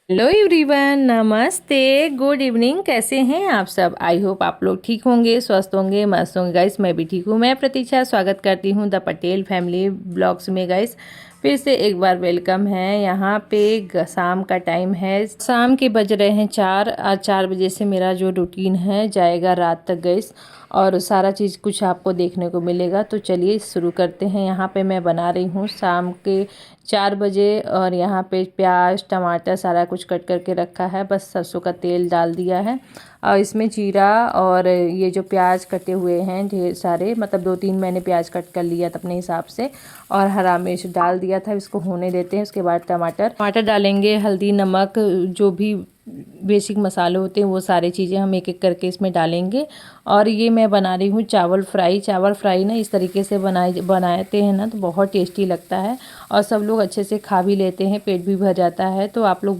Hello everyone, नमस्ते, good evening. कैसे हैं आप सब? आई होप आप लोग ठीक होंगे, स्वस्थ होंगे, मस्त होंगे। गाइस मैं भी ठीक हूँ। मैं प्रतीक्षा स्वागत करती हूँ द पटेल फैमिली ब्लॉग्स में। गाइस फिर से एक बार वेलकम है। यहाँ पे शाम का टाइम है, शाम के बज रहे हैं 4। आज 4 बजे से मेरा जो रूटीन है जाएगा रात तक गाइस, और सारा चीज़ कुछ आपको देखने को मिलेगा। तो चलिए शुरू करते हैं। यहाँ पे मैं बना रही हूँ शाम के 4 बजे, और यहाँ पे प्याज टमाटर सारा कुछ कट करके रखा है। बस सरसों का तेल डाल दिया है, और इसमें जीरा और ये जो प्याज कटे हुए हैं ढेर सारे, मतलब 2-3 मैंने प्याज कट कर लिया था अपने हिसाब से, और हरा मिर्च डाल दिया था। इसको होने देते हैं। उसके बाद टमाटर टमाटर डालेंगे, हल्दी नमक जो भी बेसिक मसाले होते हैं वो सारी चीज़ें हम एक एक करके इसमें डालेंगे। और ये मैं बना रही हूँ चावल फ्राई। चावल फ्राई ना इस तरीके से बनाते हैं ना तो बहुत टेस्टी लगता है, और सब लोग अच्छे से खा भी लेते हैं, पेट भी भर जाता है। तो आप लोग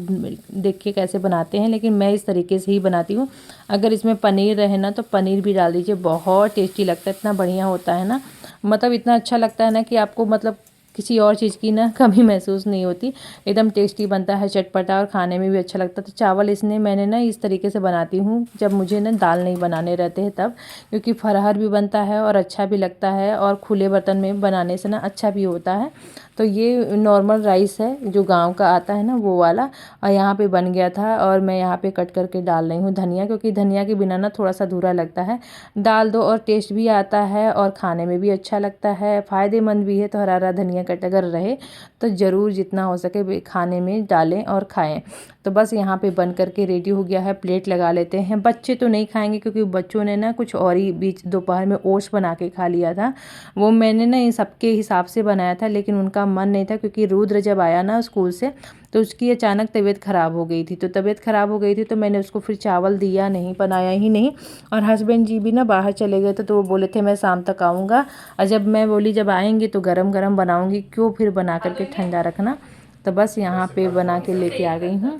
देखिए कैसे बनाते हैं, लेकिन मैं इस तरीके से ही बनाती हूँ। अगर इसमें पनीर रहे ना तो पनीर भी डाल दीजिए, बहुत टेस्टी लगता है। इतना बढ़िया होता है ना, मतलब इतना अच्छा लगता है ना कि आपको मतलब किसी और चीज़ की ना कमी महसूस नहीं होती। एकदम टेस्टी बनता है, चटपटा, और खाने में भी अच्छा लगता है। तो चावल इसने मैंने ना इस तरीके से बनाती हूँ जब मुझे ना दाल नहीं बनाने रहते हैं तब, क्योंकि फरहर भी बनता है और अच्छा भी लगता है, और खुले बर्तन में बनाने से ना अच्छा भी होता है। तो ये नॉर्मल राइस है जो गांव का आता है ना वो वाला, और यहाँ पे बन गया था। और मैं यहाँ पे कट करके डाल रही हूँ धनिया, क्योंकि धनिया के बिना ना थोड़ा सा अधूरा लगता है। डाल दो और टेस्ट भी आता है, और खाने में भी अच्छा लगता है, फ़ायदेमंद भी है। तो हरा हरा धनिया कट अगर रहे तो ज़रूर जितना हो सके खाने में डालें और खाएं। तो बस यहाँ पे बन करके रेडी हो गया है। प्लेट लगा लेते हैं। बच्चे तो नहीं खाएंगे, क्योंकि बच्चों ने ना कुछ और ही बीच दोपहर में ओट्स बना के खा लिया था। वो मैंने ना इन सबके हिसाब से बनाया था, लेकिन उनका मन नहीं था, क्योंकि रुद्र जब आया ना स्कूल से तो उसकी अचानक तबीयत ख़राब हो गई थी। तो तबीयत ख़राब हो गई थी तो मैंने उसको फिर चावल दिया नहीं, बनाया ही नहीं। और हस्बैंड जी भी ना बाहर चले गए थे, तो वो बोले थे मैं शाम तक आऊँगा। और जब मैं बोली जब आएंगे तो गरम गरम बनाऊँगी, क्यों फिर बना करके ठंडा रखना। तो बस यहाँ पे बना के लेके आ गई हूँ।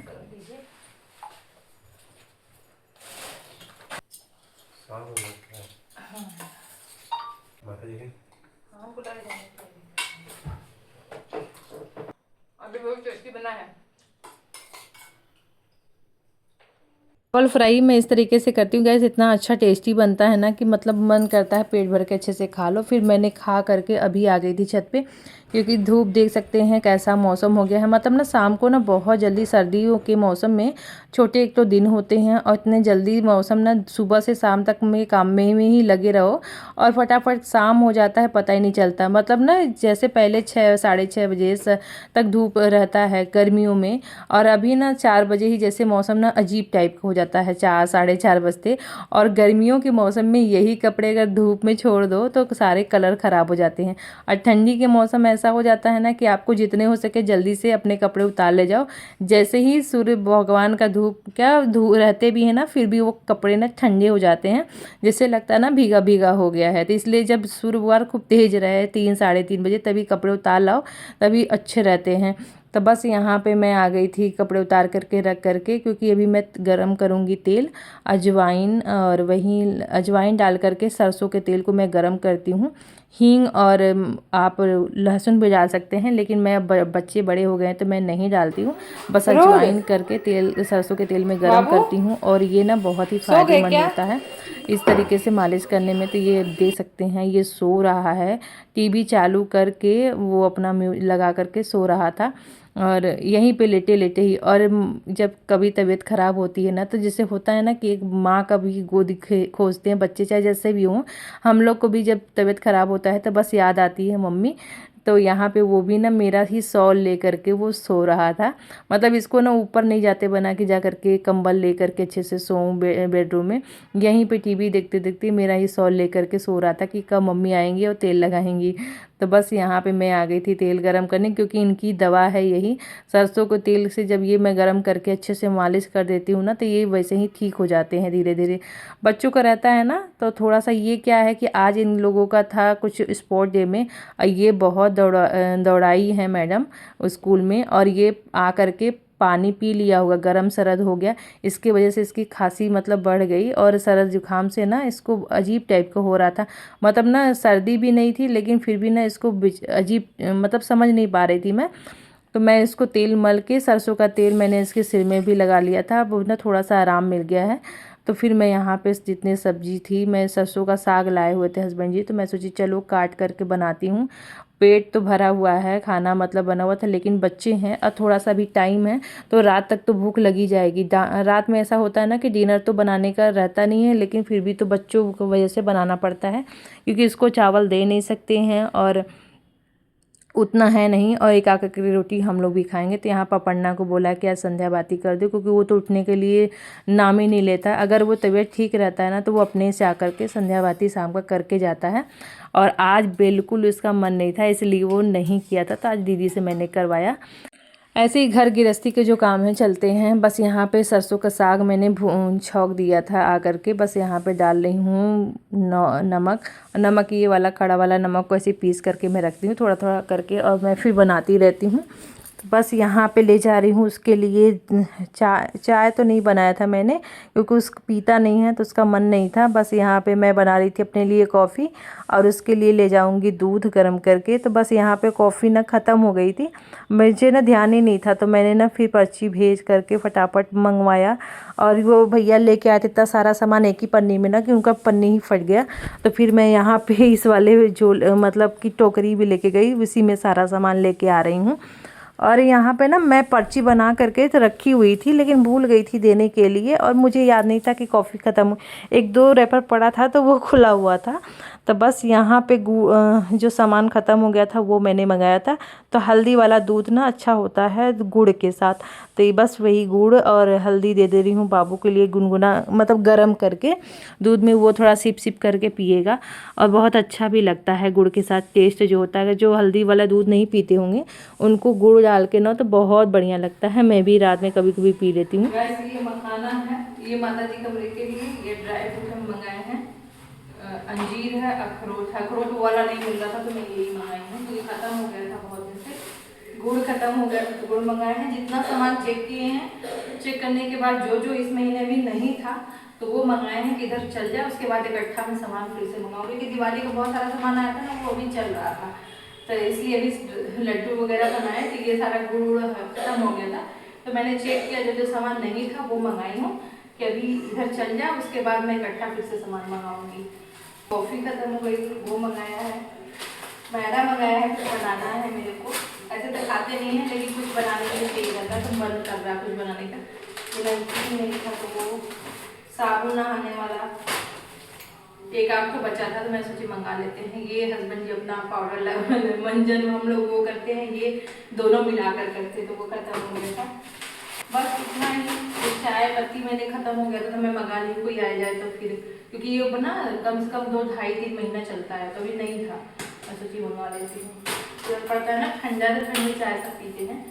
अभी बहुत टेस्टी बना है। चावल फ्राई मैं इस तरीके से करती हूँ गैस, इतना अच्छा टेस्टी बनता है ना कि मतलब मन करता है पेट भर के अच्छे से खा लो। फिर मैंने खा करके अभी आ गई थी छत पे, क्योंकि धूप देख सकते हैं कैसा मौसम हो गया है। मतलब ना शाम को ना बहुत जल्दी, सर्दियों के मौसम में छोटे एक तो दिन होते हैं, और इतने जल्दी मौसम ना सुबह से शाम तक में काम में ही लगे रहो, और फटाफट शाम हो जाता है, पता ही नहीं चलता। मतलब ना जैसे पहले 6 साढ़े 6 बजे तक धूप रहता है गर्मियों में, और अभी ना 4 बजे ही जैसे मौसम ना अजीब टाइप का हो जाता है, 4 साढ़े 4 बजते। और गर्मियों के मौसम में यही कपड़े अगर धूप में छोड़ दो तो सारे कलर ख़राब हो जाते हैं। और ठंडी के मौसम ऐसा हो जाता है ना कि आपको जितने हो सके जल्दी से अपने कपड़े उतार ले जाओ। जैसे ही सूर्य भगवान का धूप क्या धूप रहते भी है ना, फिर भी वो कपड़े ना ठंडे हो जाते हैं, जैसे लगता है ना भीगा भीगा हो गया है। तो इसलिए जब सूर्य भगवान खूब तेज रहे 3 साढ़े 3 बजे तभी कपड़े उतार लाओ, तभी अच्छे रहते हैं। तो बस यहाँ पे मैं आ गई थी कपड़े उतार करके रख करके, क्योंकि अभी मैं गरम करूँगी तेल, अजवाइन, और वहीं अजवाइन डाल करके सरसों के तेल को मैं गरम करती हूँ। हींग और आप लहसुन भी डाल सकते हैं, लेकिन मैं बच्चे बड़े हो गए हैं तो मैं नहीं डालती हूँ। बस अजवाइन करके तेल सरसों के तेल में गरम करती हूँ, और ये ना बहुत ही फ़ायदेमंद होता है इस तरीके से मालिश करने में। तो ये दे सकते हैं, ये सो रहा है, टीवी चालू करके वो अपना लगा करके सो रहा था, और यहीं पे लेटे लेटे ही। और जब कभी तबीयत ख़राब होती है ना, तो जैसे होता है ना कि एक माँ का भी गोद खोजते हैं बच्चे, चाहे जैसे भी हों। हम लोग को भी जब तबीयत ख़राब होता है तो बस याद आती है मम्मी। तो यहाँ पे वो भी ना मेरा ही शॉल ले करके वो सो रहा था। मतलब इसको ना ऊपर नहीं जाते बना के जा करके कंबल ले करके अच्छे से सोऊं बेडरूम में। यहीं पे टीवी देखते देखते मेरा ही शॉल ले करके सो रहा था कि कब मम्मी आएंगी और तेल लगाएंगी। तो बस यहाँ पे मैं आ गई थी तेल गरम करने, क्योंकि इनकी दवा है यही। सरसों को तेल से जब ये मैं गरम करके अच्छे से मालिश कर देती हूँ ना, तो ये वैसे ही ठीक हो जाते हैं धीरे धीरे। बच्चों का रहता है ना, तो थोड़ा सा ये क्या है कि आज इन लोगों का था कुछ स्पोर्ट डे में, ये बहुत दौड़ाई है मैडम स्कूल में, और ये आ करके पानी पी लिया होगा, गरम सरद हो गया, इसकी वजह से इसकी खांसी मतलब बढ़ गई, और सरद जुकाम से ना इसको अजीब टाइप का हो रहा था। मतलब ना सर्दी भी नहीं थी, लेकिन फिर भी ना इसको अजीब मतलब समझ नहीं पा रही थी मैं। तो मैं इसको तेल मल के, सरसों का तेल मैंने इसके सिर में भी लगा लिया था। अब ना थोड़ा सा आराम मिल गया है। तो फिर मैं यहाँ पे जितने सब्जी थी, मैं सरसों का साग लाए हुए थे हस्बैंड जी, तो मैं सोची चलो काट करके बनाती हूँ। पेट तो भरा हुआ है, खाना मतलब बना हुआ था, लेकिन बच्चे हैं और थोड़ा सा भी टाइम है तो रात तक तो भूख लगी जाएगी। रात में ऐसा होता है ना कि डिनर तो बनाने का रहता नहीं है, लेकिन फिर भी तो बच्चों की वजह से बनाना पड़ता है, क्योंकि इसको चावल दे नहीं सकते हैं और उतना है नहीं, और एक आकर की रोटी हम लोग भी खाएंगे। तो यहाँ पपन्ना को बोला कि आज संध्या बाती कर दो, क्योंकि वो तो उठने के लिए नाम ही नहीं लेता। अगर वो तबीयत ठीक रहता है ना तो वो अपने से आकर के संध्या बाती शाम का करके जाता है, और आज बिल्कुल उसका मन नहीं था, इसलिए वो नहीं किया था। तो आज दीदी से मैंने करवाया। ऐसे ही घर गृहस्थी के जो काम हैं चलते हैं। बस यहाँ पे सरसों का साग मैंने छौंक दिया था आकर के, बस यहाँ पे डाल रही हूँ नमक। नमक ये वाला खड़ा वाला नमक को ऐसे पीस करके मैं रखती हूँ थोड़ा थोड़ा करके, और मैं फिर बनाती रहती हूँ। तो बस यहाँ पे ले जा रही हूँ उसके लिए चाय तो नहीं बनाया था मैंने, क्योंकि उसको पीता नहीं है तो उसका मन नहीं था। बस यहाँ पे मैं बना रही थी अपने लिए कॉफ़ी, और उसके लिए ले जाऊँगी दूध गर्म करके। तो बस यहाँ पे कॉफ़ी ना ख़त्म हो गई थी, मुझे ना ध्यान ही नहीं था, तो मैंने ना फिर पर्ची भेज करके फटाफट मंगवाया। और वो भैया लेके आए थे इतना सारा सामान एक ही पन्नी में ना, कि उनका पन्नी ही फट गया। तो फिर मैं यहाँ पे इस वाले जो मतलब कि टोकरी भी लेके गई, उसी में सारा सामान लेके आ रही हूँ। और यहाँ पे ना मैं पर्ची बना करके तो रखी हुई थी, लेकिन भूल गई थी देने के लिए, और मुझे याद नहीं था कि कॉफ़ी ख़त्म, एक दो रैपर पड़ा था तो वो खुला हुआ था। तो बस यहाँ पे जो सामान ख़त्म हो गया था वो मैंने मंगाया था। तो हल्दी वाला दूध ना अच्छा होता है गुड़ के साथ, तो ये बस वही गुड़ और हल्दी दे दे रही हूँ बाबू के लिए, गुनगुना मतलब गरम करके दूध में, वो थोड़ा सिप सिप करके पिएगा और बहुत अच्छा भी लगता है गुड़ के साथ। टेस्ट जो होता है, जो हल्दी वाला दूध नहीं पीते होंगे उनको गुड़ डाल के ना तो बहुत बढ़िया लगता है। मैं भी रात में कभी कभी पी लेती हूँ। ये मखाना है, ये माता जी कमरे के लिए, ये ड्राई फ्रूट हम मंगाए हैं। अंजीर है, अखरोट है, अखरोट वाला नहीं मिल रहा था तो मैं यही मंगाई हूँ, तो ये खत्म हो गया था बहुत दिन से। गुड़ खत्म हो गया था तो गुड़ मंगाए हैं। जितना सामान चेक किए हैं, चेक करने के बाद जो जो इस महीने में नहीं था तो वो मंगाए हैं कि इधर चल जाए, उसके बाद इकट्ठा में सामान फिर से मंगाओ, क्योंकि दिवाली का बहुत सारा सामान आया था ना, वो भी चल रहा था, तो इसलिए अभी लड्डू वगैरह बनाए तो ये सारा गुड़ खत्म हो गया था। तो मैंने चेक किया, जो जो सामान नहीं था वो मंगाई हूँ कि अभी इधर चल जाए, उसके बाद मैं इकट्ठा फिर से सामान मंगाऊंगी। कॉफ़ी खत्म हो गई, वो मंगाया है। मैदा मंगाया है, कुछ बनाना है मेरे को। ऐसे तो खाते नहीं है, लेकिन कुछ बनाने के लिए चाहिए रहता है, तो मन कर रहा है कुछ बनाने का। नमकीन नहीं था तो वो साबुन नहाने वाला एक आध तो बचा था, तो मैं सोची मंगा लेते हैं। ये हस्बैंड जी अपना पाउडर मंजन हम लोग वो करते हैं, ये दोनों मिलाकर करते, तो वो खत्म हो गया था। बस इतना ही। चाय पत्ती मैंने खत्म हो गया था तो मैं मंगा ली, कोई आ जाए तो फिर, क्योंकि ये ना कम से कम 2-2.5-3 महीना चलता है, तो अभी नहीं था, मैं सोची मंगा लेती हूँ। जरूरत पड़ता है ना, ठंडा तो ठंडी चाय सब पीते हैं।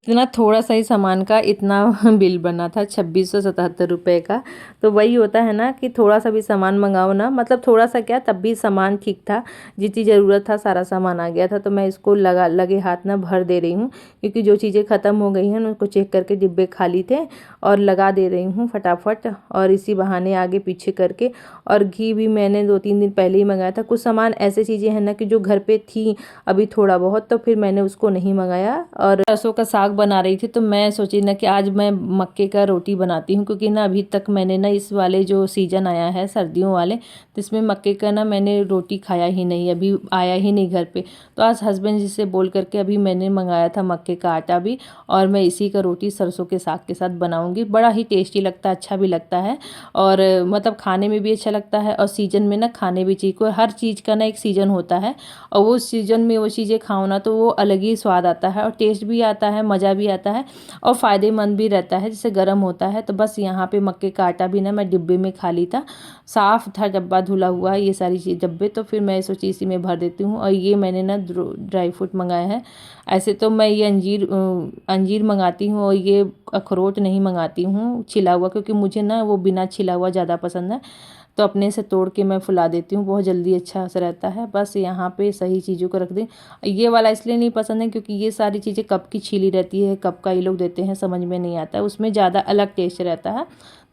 इतना थोड़ा सा ही सामान का इतना बिल बना था 2677 रुपये का। तो वही होता है ना कि थोड़ा सा भी सामान मंगाओ ना, मतलब थोड़ा सा क्या, तब भी सामान ठीक था, जितनी ज़रूरत था सारा सामान आ गया था। तो मैं इसको लगे हाथ ना भर दे रही हूँ, क्योंकि जो चीज़ें ख़त्म हो गई हैं उनको चेक करके डिब्बे खाली थे और लगा दे रही हूँ फटाफट, और इसी बहाने आगे पीछे करके। और घी भी मैंने 2-3 दिन पहले ही मंगाया था। कुछ सामान ऐसे चीज़ें हैं ना कि जो घर पे थी अभी थोड़ा बहुत, तो फिर मैंने उसको नहीं मंगाया। और सरसों का साग बना रही थी तो मैं सोची ना कि आज मैं मक्के का रोटी बनाती हूँ, क्योंकि ना अभी तक मैंने ना इस वाले जो सीज़न आया है सर्दियों वाले, तो इसमें मक्के का ना मैंने रोटी खाया ही नहीं, अभी आया ही नहीं घर पे। तो आज हस्बैंड जी से बोल करके अभी मैंने मंगाया था मक्के का आटा भी, और मैं इसी का रोटी सरसों के साग के साथ बनाऊँगी। बड़ा ही टेस्टी लगता है, अच्छा भी लगता है, और मतलब खाने में भी अच्छा लगता है, और सीजन में ना खाने भी चाहिए। कोई हर चीज़ का ना एक सीजन होता है, और वो सीजन में वो चीज़ें खाओ ना तो वो अलग ही स्वाद आता है, और टेस्ट भी आता है, मज़ा भी आता है, और फ़ायदेमंद भी रहता है, जिससे गर्म होता है। तो बस यहाँ पे मक्के का आटा भी ना मैं डिब्बे में खाली था, साफ़ था डब्बा, धुला हुआ ये सारी चीज़ डब्बे। तो फिर मैं सोची इसी में भर देती हूँ। और ये मैंने ना ड्राई फ्रूट मंगाया है। ऐसे तो मैं ये अंजीर मंगाती हूँ, और ये अखरोट नहीं मंगाती हूँ छिला हुआ, क्योंकि मुझे ना वो बिना छिला हुआ ज़्यादा पसंद है, तो अपने से तोड़ के मैं फुला देती हूँ, बहुत जल्दी अच्छा से रहता है। बस यहाँ पे सही चीज़ों को रख दें। ये वाला इसलिए नहीं पसंद है क्योंकि ये सारी चीज़ें कब की छीली रहती है, कब का ये लोग देते हैं, समझ में नहीं आता है, उसमें ज़्यादा अलग टेस्ट रहता है।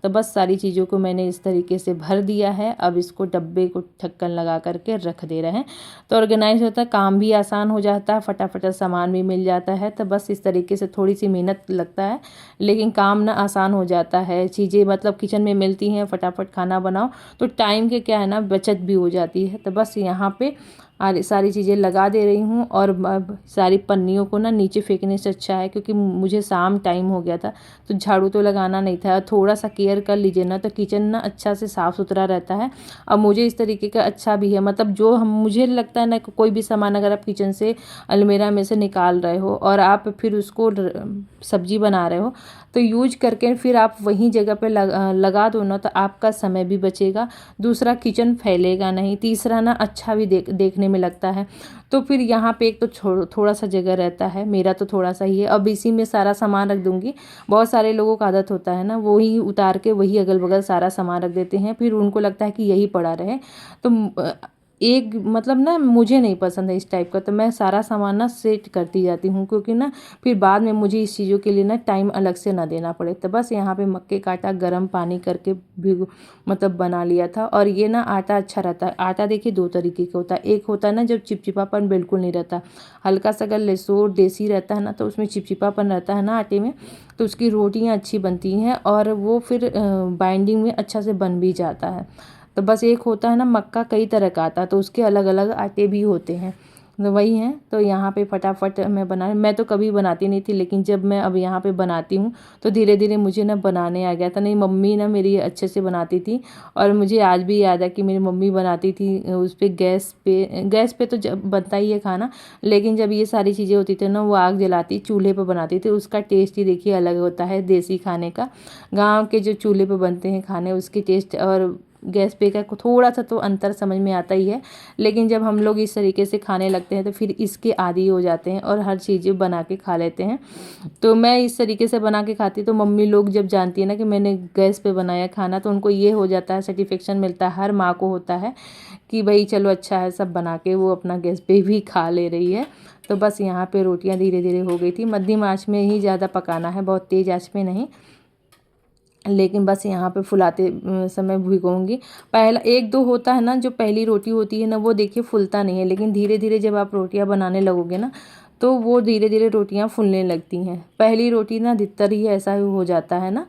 तो बस सारी चीज़ों को मैंने इस तरीके से भर दिया है। अब इसको डब्बे को ढक्कन लगा करके रख दे रहे हैं, तो ऑर्गेनाइज होता है, काम भी आसान हो जाता है, फटाफट सामान भी मिल जाता है। तो बस इस तरीके से थोड़ी सी मेहनत लगता है, लेकिन काम ना आसान हो जाता है। चीज़ें मतलब किचन में मिलती हैं, फटाफट खाना बनाओ, तो टाइम के क्या है ना बचत भी हो जाती है। तो बस यहाँ पे सारी चीज़ें लगा दे रही हूँ, और अब सारी पन्नियों को ना नीचे फेंकने से अच्छा है, क्योंकि मुझे शाम टाइम हो गया था, तो झाड़ू तो लगाना नहीं था। थोड़ा सा केयर कर लीजिए ना, तो किचन ना अच्छा से साफ़ सुथरा रहता है। और मुझे इस तरीके का अच्छा भी है, मतलब जो हम मुझे लगता है ना, कोई भी सामान अगर आप किचन से अलमीरा में से निकाल रहे हो और आप फिर उसको सब्जी बना रहे हो, तो यूज करके फिर आप वहीं जगह पे लगा दो ना, तो आपका समय भी बचेगा, दूसरा किचन फैलेगा नहीं, तीसरा ना अच्छा भी देखने में लगता है। तो फिर यहाँ पे एक तो थोड़ा सा जगह रहता है, मेरा तो थोड़ा सा ही है। अब इसी में सारा सामान रख दूँगी। बहुत सारे लोगों का आदत होता है ना, वही उतार के वही अगल बगल सारा सामान रख देते हैं, फिर उनको लगता है कि यही पड़ा रहे। तो एक मतलब ना मुझे नहीं पसंद है इस टाइप का, तो मैं सारा सामान ना सेट करती जाती हूँ, क्योंकि ना फिर बाद में मुझे इस चीज़ों के लिए ना टाइम अलग से ना देना पड़े। तो बस यहाँ पे मक्के का आटा गर्म पानी करके भी मतलब बना लिया था। और ये ना आटा अच्छा रहता है। आटा देखिए दो तरीके का होता है, एक होता है ना जब चिपचिपापन बिल्कुल नहीं रहता, हल्का सा अगर लेसोर देसी रहता है ना, तो उसमें चिपचिपापन रहता है ना आटे में, तो उसकी रोटियाँ अच्छी बनती हैं, और वो फिर बाइंडिंग में अच्छा से बन भी जाता है। तो बस एक होता है ना मक्का, कई तरह का आता है, तो उसके अलग अलग आटे भी होते हैं, तो वही हैं। तो यहाँ पे फटाफट मैं तो कभी बनाती नहीं थी, लेकिन जब मैं अब यहाँ पे बनाती हूँ, तो धीरे धीरे मुझे ना बनाने आ गया था। नहीं, मम्मी ना मेरी अच्छे से बनाती थी, और मुझे आज भी याद है कि मेरी मम्मी बनाती थी उस पर गैस पे तो जब बनता ही है खाना, लेकिन जब ये सारी चीज़ें होती थी ना, वो आग जलाती चूल्हे पर बनाती थी। उसका टेस्ट ही देखिए अलग होता है देसी खाने का। गाँव के जो चूल्हे पर बनते हैं खाने, उसके टेस्ट और गैस पे का थोड़ा सा तो अंतर समझ में आता ही है। लेकिन जब हम लोग इस तरीके से खाने लगते हैं, तो फिर इसके आदी हो जाते हैं और हर चीज़ें बना के खा लेते हैं। तो मैं इस तरीके से बना के खाती, तो मम्मी लोग जब जानती है ना कि मैंने गैस पे बनाया खाना, तो उनको ये हो जाता है, सेटिस्फेक्शन मिलता है, हर माँ को होता है कि भाई चलो अच्छा है, सब बना के वो अपना गैस पे भी खा ले रही है। तो बस यहाँ पे रोटियाँ धीरे धीरे हो गई थी। मध्यम आँच में ही ज़्यादा पकाना है, बहुत तेज़ आँच में नहीं। लेकिन बस यहाँ पे फुलाते समय भिगोऊंगी। पहला एक दो होता है ना, जो पहली रोटी होती है ना, वो देखिए फुलता नहीं है, लेकिन धीरे धीरे जब आप रोटियां बनाने लगोगे ना, तो वो धीरे धीरे रोटियां फूलने लगती हैं। पहली रोटी ना अधिकतर ही ऐसा ही हो जाता है ना,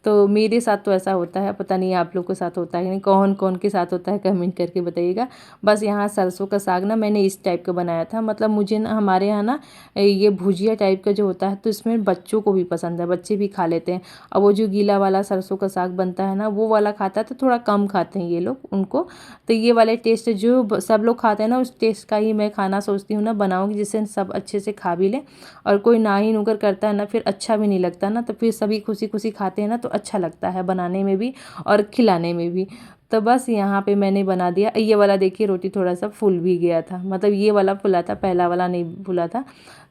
तो मेरे साथ तो ऐसा होता है, पता नहीं आप लोग के साथ होता है कि नहीं, कौन कौन के साथ होता है कमेंट करके बताइएगा। बस यहाँ सरसों का साग ना मैंने इस टाइप का बनाया था, मतलब मुझे ना हमारे यहाँ ना ये भुजिया टाइप का जो होता है, तो इसमें बच्चों को भी पसंद है, बच्चे भी खा लेते हैं। और वो जो गीला वाला सरसों का साग बनता है ना, वो वाला खाता है तो थोड़ा कम खाते हैं ये लोग उनको। तो ये वाले टेस्ट जो सब लोग खाते हैं ना, उस टेस्ट का ही मैं खाना सोचती हूँ ना बनाऊँगी, जिससे सब अच्छे से खा भी लें। और कोई ना ही नुकर करता है ना, फिर अच्छा भी नहीं लगता ना, तो फिर सभी खुशी खुशी खाते हैं ना, तो अच्छा लगता है बनाने में भी और खिलाने में भी। तो बस यहाँ पे मैंने बना दिया। ये वाला देखिए रोटी थोड़ा सा फूल भी गया था, मतलब ये वाला फूला था, पहला वाला नहीं फूला था।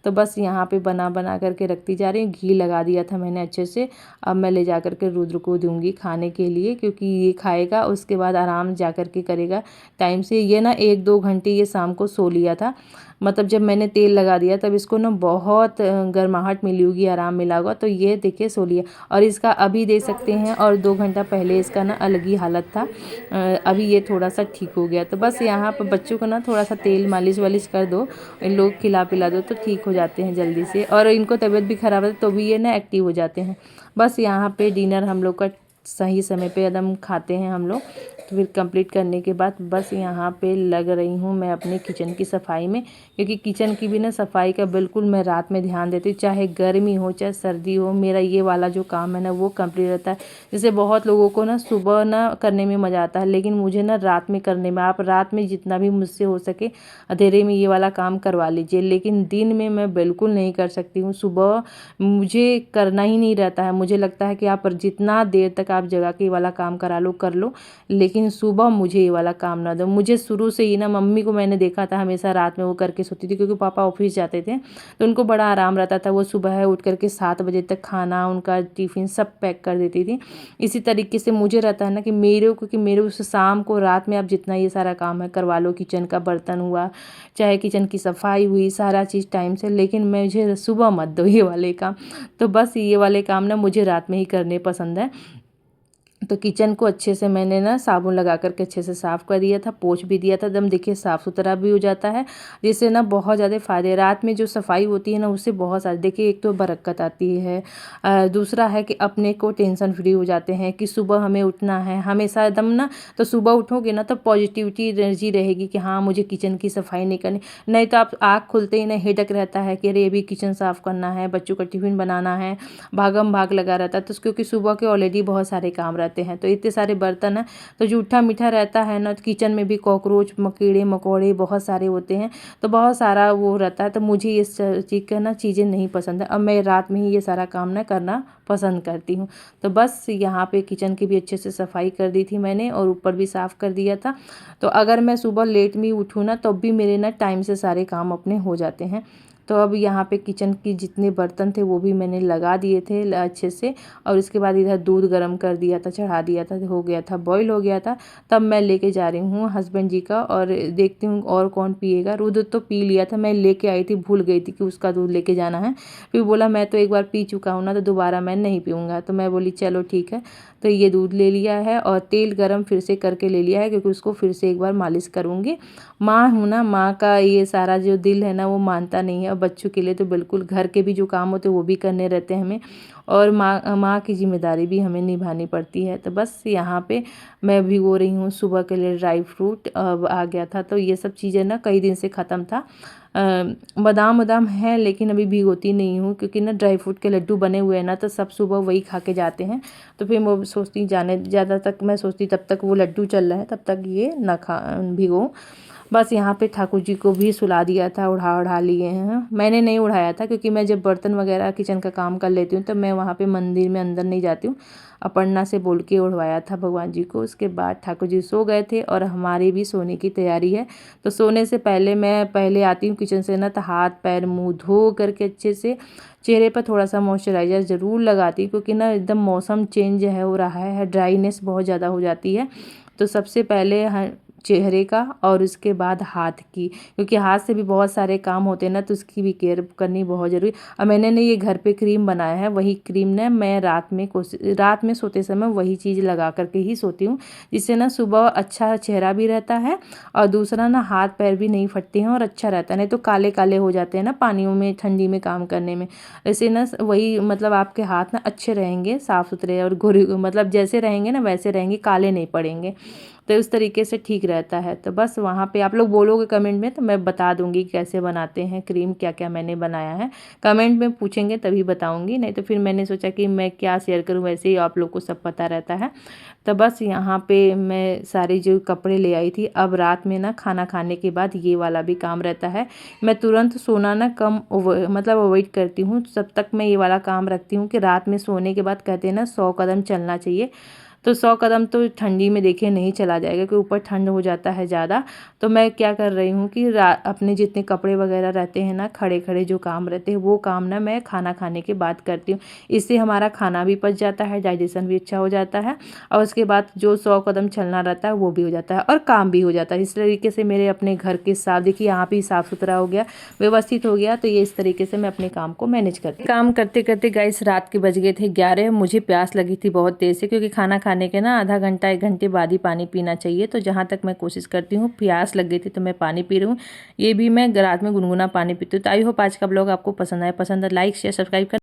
तो बस यहाँ पे बना बना करके रखती जा रही हूँ। घी लगा दिया था मैंने अच्छे से। अब मैं ले जा करके रुद्र को दूंगी खाने के लिए, क्योंकि ये खाएगा, उसके बाद आराम जा करके करेगा टाइम से। ये ना 1-2 घंटे ये शाम को सो लिया था, मतलब जब मैंने तेल लगा दिया तब इसको ना बहुत गर्माहट मिली होगी, आराम मिला होगा, तो ये देखिए सो लिया। और इसका अभी दे सकते हैं, और 2 घंटा पहले इसका ना अलग ही हालत था। अभी ये थोड़ा सा ठीक हो गया। तो बस यहाँ पर बच्चों को ना थोड़ा सा तेल मालिश वालिश कर दो, इन लोग खिला पिला दो, तो ठीक हो जाते हैं जल्दी से। और इनको तबीयत भी ख़राब है तो भी ये ना एक्टिव हो जाते हैं। बस यहाँ पे डिनर हम लोग का सही समय पे एकदम खाते हैं हम लोग। तो फिर कंप्लीट करने के बाद बस यहाँ पे लग रही हूँ मैं अपने किचन की सफाई में, क्योंकि किचन की भी ना सफाई का बिल्कुल मैं रात में ध्यान देती हूँ, चाहे गर्मी हो चाहे सर्दी हो। मेरा ये वाला जो काम है ना वो कंप्लीट रहता है। जैसे बहुत लोगों को ना सुबह ना करने में मज़ा आता है, लेकिन मुझे ना रात में करने में, आप रात में जितना भी मुझसे हो सके अंधेरे में ये वाला काम करवा लीजिए, लेकिन दिन में मैं बिल्कुल नहीं कर सकती हूँ। सुबह मुझे करना ही नहीं रहता है, मुझे लगता है कि आप जितना देर तक आप जगह के ये वाला काम करा लो कर लो, लेकिन सुबह मुझे ये वाला काम ना दो। मुझे शुरू से ही ना, मम्मी को मैंने देखा था हमेशा रात में वो करके सोती थी, क्योंकि पापा ऑफिस जाते थे, तो उनको बड़ा आराम रहता था। वो सुबह उठ करके 7 बजे तक खाना उनका टिफ़िन सब पैक कर देती थी। इसी तरीके से मुझे रहता है ना कि मेरे उस शाम को रात में आप जितना ये सारा काम है करवा लो, किचन का बर्तन हुआ चाहे किचन की सफाई हुई, सारा चीज़ टाइम से, लेकिन मुझे सुबह मत दो ये वाले काम। तो बस ये वाले काम ना मुझे रात में ही करने पसंद है। तो किचन को अच्छे से मैंने ना साबुन लगा करके अच्छे से साफ़ कर दिया था, पोंछ भी दिया था, एकदम देखिए साफ़ सुथरा भी हो जाता है, जिससे ना बहुत ज़्यादा फ़ायदे। रात में जो सफाई होती है ना उससे बहुत सारी देखिए एक तो बरकत आती है, दूसरा है कि अपने को टेंशन फ्री हो जाते हैं कि सुबह हमें उठना है हमेशा एकदम ना, तो सुबह उठोगे ना तो पॉजिटिविटी एनर्जी रहेगी कि हाँ मुझे किचन की सफाई नहीं करनी। नहीं तो आप आँख खुलते ही ना हेडक रहता है कि अरे अभी किचन साफ़ करना है, बच्चों का टिफिन बनाना है, भागम भाग लगा रहता है। तो क्योंकि सुबह के ऑलरेडी बहुत सारे काम रहते हैं, तो इतने सारे बर्तन हैं, तो जूठा मीठा रहता है ना, तो किचन में भी कॉकरोच कीड़े मकोड़े बहुत सारे होते हैं, तो बहुत सारा वो रहता है। तो मुझे ये चीज़ का ना चीज़ें नहीं पसंद है। अब मैं रात में ही ये सारा काम ना करना पसंद करती हूँ। तो बस यहाँ पे किचन की भी अच्छे से सफाई कर दी थी मैंने, और ऊपर भी साफ़ कर दिया था। तो अगर मैं सुबह लेट में उठूँ ना तब भी मेरे ना टाइम से सारे काम अपने हो जाते हैं। तो अब यहाँ पे किचन की जितने बर्तन थे वो भी मैंने लगा दिए थे अच्छे से, और इसके बाद इधर दूध गर्म कर दिया था, चढ़ा दिया था, हो गया था, बॉईल हो गया था। तब मैं लेके जा रही हूँ हस्बैंड जी का, और देखती हूँ और कौन पिएगा। दूध तो पी लिया था, मैं लेके आई थी, भूल गई थी कि उसका दूध लेके जाना है। फिर बोला मैं तो एक बार पी चुका हूँ ना, तो दोबारा मैं नहीं पीऊँगा। तो मैं बोली चलो ठीक है। तो ये दूध ले लिया है और तेल गरम फिर से करके ले लिया है, क्योंकि उसको फिर से एक बार मालिश करूँगी। माँ हूँ ना, माँ का ये सारा जो दिल है ना वो मानता नहीं है, और बच्चों के लिए तो बिल्कुल, घर के भी जो काम होते हैं वो भी करने रहते हैं हमें, और माँ की जिम्मेदारी भी हमें निभानी पड़ती है। तो बस यहाँ पे मैं भिगो रही हूँ सुबह के लिए ड्राई फ्रूट। अब आ गया था तो ये सब चीज़ें ना कई दिन से ख़त्म था। बादाम वादाम है लेकिन अभी भिगोती नहीं हूँ, क्योंकि ना ड्राई फ्रूट के लड्डू बने हुए हैं ना, तो सब सुबह वही खा के जाते हैं। तो फिर मैं सोचती जाने ज़्यादा तक मैं सोचती तब तक वो लड्डू चल रहा है तब तक ये ना भिगो। बस यहाँ पे ठाकुर जी को भी सुला दिया था, उड़ा लिए हैं। मैंने नहीं उड़ाया था, क्योंकि मैं जब बर्तन वगैरह किचन का काम कर लेती हूँ तो मैं वहाँ पे मंदिर में अंदर नहीं जाती हूँ। अपर्णा से बोल के उड़वाया था भगवान जी को। उसके बाद ठाकुर जी सो गए थे, और हमारी भी सोने की तैयारी है। तो सोने से पहले मैं पहले आती हूँ किचन से ना, तो हाथ पैर मुँह धो करके अच्छे से चेहरे पर थोड़ा सा मॉइस्चराइज़र ज़रूर लगाती हूँ, क्योंकि ना एकदम मौसम चेंज है हो रहा है, ड्राइनेस बहुत ज़्यादा हो जाती है। तो सबसे पहले चेहरे का, और उसके बाद हाथ की, क्योंकि हाथ से भी बहुत सारे काम होते हैं ना, तो उसकी भी केयर करनी बहुत ज़रूरी। और मैंने ये घर पे क्रीम बनाया है, वही क्रीम ने मैं रात में सोते समय वही चीज़ लगा करके ही सोती हूँ, जिससे ना सुबह अच्छा चेहरा भी रहता है, और दूसरा ना हाथ पैर भी नहीं फटते हैं और अच्छा रहता है। नहीं तो काले काले हो जाते हैं ना पानियों में, ठंडी में काम करने में। ऐसे ना वही मतलब आपके हाथ ना अच्छे रहेंगे, साफ़ सुथरे, और घुरी मतलब जैसे रहेंगे ना वैसे रहेंगे, काले नहीं पड़ेंगे। तो उस तरीके से ठीक रहता है। तो बस वहाँ पे आप लोग बोलोगे कमेंट में तो मैं बता दूंगी कैसे बनाते हैं क्रीम, क्या क्या मैंने बनाया है। कमेंट में पूछेंगे तभी बताऊंगी, नहीं तो फिर मैंने सोचा कि मैं क्या शेयर करूँ, वैसे ही आप लोग को सब पता रहता है। तो बस यहाँ पे मैं सारे जो कपड़े ले आई थी। अब रात में ना खाना खाने के बाद ये वाला भी काम रहता है। मैं तुरंत सोना ना मतलब अवॉइड करती हूँ, तब तक मैं ये वाला काम रखती हूँ कि रात में सोने के बाद कहते हैं ना 100 कदम चलना चाहिए। तो 100 कदम तो ठंडी में देखिए नहीं चला जाएगा, क्योंकि ऊपर ठंड हो जाता है ज़्यादा। तो मैं क्या कर रही हूँ कि अपने जितने कपड़े वगैरह रहते हैं ना, खड़े खड़े जो काम रहते हैं, वो काम ना मैं खाना खाने के बाद करती हूँ। इससे हमारा खाना भी पच जाता है, डाइजेशन भी अच्छा हो जाता है, और उसके बाद जो 100 कदम चलना रहता है वो भी हो जाता है, और काम भी हो जाता है। इस तरीके से मेरे अपने घर के साथ देखिए यहाँ भी साफ़ सुथरा हो गया, व्यवस्थित हो गया। तो ये इस तरीके से मैं अपने काम को मैनेज करती हूँ। काम करते करते गाइस रात के बज गए थे 11। मुझे प्यास लगी थी बहुत देर से, क्योंकि खाना खाने के ना आधा घंटा 1 घंटे बाद ही पानी पीना चाहिए। तो जहाँ तक मैं कोशिश करती हूँ, प्यास लग गई थी तो मैं पानी पी रही हूँ। ये भी मैं रात में गुनगुना पानी पीती हूँ। तो आई होप आज का ब्लॉग आपको पसंद आए। पसंद है लाइक शेयर सब्सक्राइब कर।